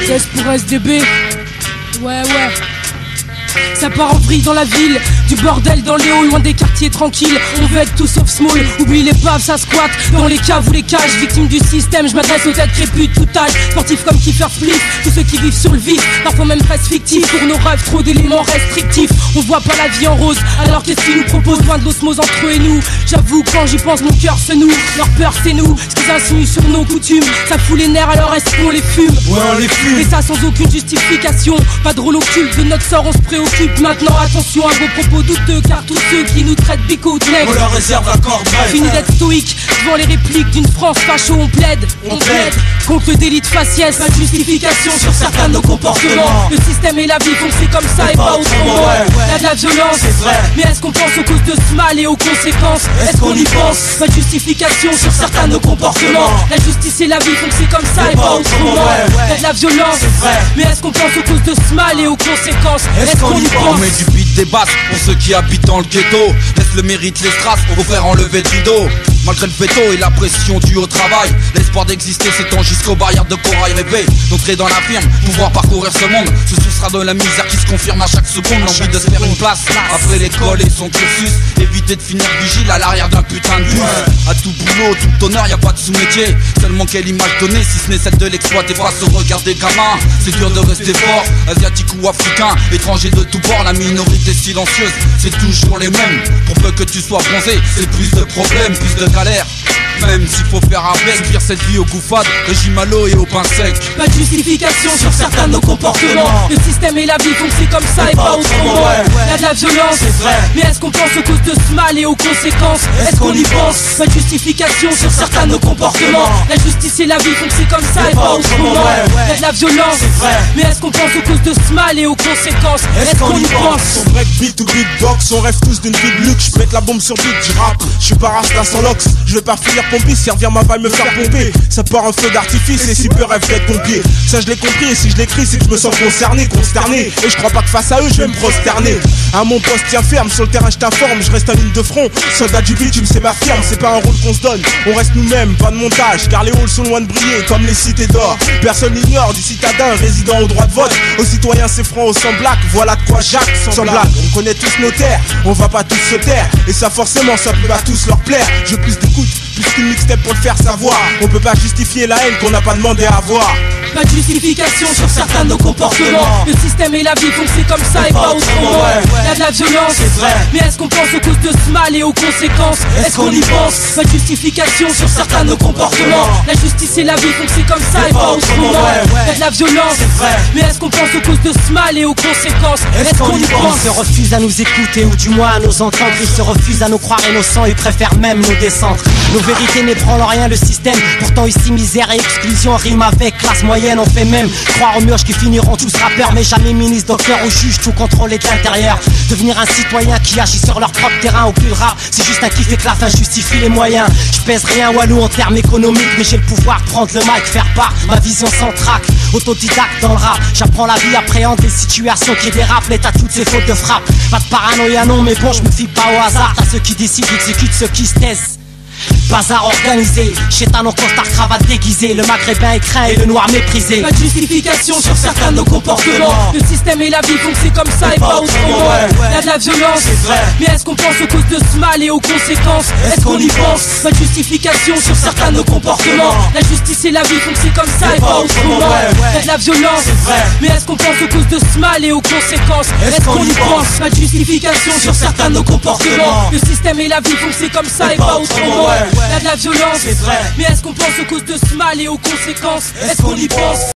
16 pour SDB. Ouais. Ça part en vrille dans la ville, du bordel dans les halls, loin des quartiers tranquilles. On veut être tout sauf small, oublie les paves, ça squatte dans les caves ou les cages. Victime du système, je m'adresse aux têtes crépues de tout âge. Sportifs comme Kiefer Flip, tous ceux qui vivent sur le vif, parfois même presque fictifs. Pour nos rêves, trop d'éléments restrictifs. On voit pas la vie en rose, alors qu'est-ce qu'ils nous proposent, loin de l'osmose entre eux et nous. J'avoue, quand j'y pense, mon cœur se noue. Leur peur c'est nous, ce qu'ils insinuent sur nos coutumes. Ça fout les nerfs, alors est-ce qu'on les fume? Ouais, on les fume. Et ça sans aucune justification. Pas de rôle occulte, de notre sort on se préoccupe. Maintenant attention à vos propos douteux, car tous ceux qui nous traitent bicotes on leur réserve la corde brève. Fini d'être stoïque devant les répliques d'une France facho. On plaide contre le délit de faciès. Pas de justification sur certains de nos comportements. Le système et la vie font que c'est comme ça et pas autrement. Y'a de la violence, c'est vrai. Mais est-ce qu'on pense aux causes de ce mal et aux conséquences? Est-ce qu'on y pense? Pas de justification sur certains de nos comportements. La justice et la vie font que c'est comme ça et pas autrement. Y'a de la violence, c'est vrai. Mais est-ce qu'on pense aux causes de ce mal et aux conséquences? Est-ce qu'on y pense? On met du beat des basses pour ceux qui habitent dans le ghetto. Laisse le mérite les strass pour faire enlever de rideau. Malgré le veto et la pression due au travail, l'espoir d'exister s'étend jusqu'aux barrières de corail. Rêver d'entrer dans la firme, pouvoir parcourir ce monde, se soustraire de la misère qui se confirme à chaque seconde. L'envie de se faire une place après l'école et son cursus. Éviter de finir vigile à l'arrière d'un putain de bus. À tout boulot, tout honneur, y a pas de sous-métier. Seulement quelle image donner si ce n'est celle de l'exploiter face au regard des gamins. C'est dur de rester fort, asiatique ou africain, étranger de tout bord, la minorité silencieuse, c'est toujours les mêmes. Pour peu que tu sois bronzé, c'est plus de problèmes, plus de galères. Même s'il faut faire avec, pire cette vie au goût fade, régime à l'eau et au pain sec. Pas de justification sur certains de nos comportements. Le système et la vie font que c'est comme ça et pas autrement. Y'a de la violence, c'est vrai. Mais est-ce qu'on pense aux causes de ce mal et aux conséquences? Est-ce qu'on y pense? Pas de justification sur certains de nos comportements. La justice et la vie font que c'est comme ça et pas autrement. Y'a de la violence, c'est vrai. Mais est-ce qu'on pense aux causes de ce mal et aux conséquences? Est-ce qu'on y pense? Son break beat ou beatbox, on rêve tous d'une vie de luxe. Je pète la bombe sur beat, je rappe. Je suis pas rasta sans lox. Je vais pas finir pompier, servir ma vaille, me faire pomper. Ça part un feu d'artifice et si peu rêve d'être pompier. Ça je l'ai compris et si je l'écris c'est que je me sens concerné, consterné. Et je crois pas que face à eux je vais me prosterner. À mon poste tiens ferme, sur le terrain je t'informe. Je reste en ligne de front, soldat du bitume c'est ma firme. C'est pas un rôle qu'on se donne, on reste nous-mêmes, pas de montage. Car les halls sont loin de briller comme les cités d'or. Personne n'ignore du citadin résident au droit de vote. Aux citoyens c'est franc, aux sans black. Voilà de quoi Jacques sans blague. On connaît tous nos terres, on va pas tous se taire. Et ça forcément ça peut pas tous leur plaire. Je veux plus d'écoute, plus qu'une mixtape pour le faire savoir. On peut pas justifier la haine qu'on n'a pas demandé à voir. Pas de justification sur certains de nos comportements. Le système et la vie font que c'est comme ça et pas autrement. Y'a de la violence, c'est vrai. Mais est-ce qu'on pense aux causes de ce mal et aux conséquences? Est-ce qu'on y pense? Pas de justification sur certains de nos comportements. La justice et la vie font que c'est comme ça et pas autrement. Y'a de la violence, c'est vrai. Mais est-ce qu'on pense aux causes de ce mal et aux conséquences? Est-ce qu'on y pense? Ils se refusent à nous écouter ou du moins à nous entendre. Ils se refusent à nous croire innocents, ils préfèrent même nous descendre. Nos vérités n'ébranlent rien le système. Pourtant ici misère et exclusion riment avec classe moyenne. On fait même croire aux mioches qui finiront tous rappeurs, mais jamais ministre, docteur ou juge, tout contrôler de l'intérieur. Devenir un citoyen qui agit sur leur propre terrain. Au plus le rap, c'est juste un kiff et que la fin justifie les moyens. Je pèse rien Walou en termes économiques, mais j'ai le pouvoir de prendre le mic, faire part ma vision sans trac. Autodidacte dans le rap, j'apprends la vie, appréhende les situations qui dérapent. L'état toutes ces fautes de frappe. Pas de paranoïa non, mais bon je me fie pas au hasard. T'as ceux qui décident, exécutent ceux qui se taisent. Bazar organisé, chétan en costard cravate déguisé. Le maghrébin écrin et le noir méprisé. Pas de justification sur certains de nos comportements. Le système et la vie font que c'est comme ça et pas autrement. Y'a de la violence, c'est vrai. Mais est-ce qu'on pense aux causes de ce mal et aux conséquences? Est-ce qu'on y pense? Pas de justification sur certains de nos comportements. La justice et la vie font que c'est comme ça et pas autrement. Y'a de la violence, c'est vrai. Mais est-ce qu'on pense aux causes de ce mal et aux conséquences? Est-ce qu'on y pense? Pas de justification sur certains de nos comportements. Le système et la vie font que c'est comme ça et pas autrement. Y'a de la violence, c'est vrai. Mais est-ce qu'on pense aux causes de ce mal et aux conséquences? Est-ce qu'on y pense?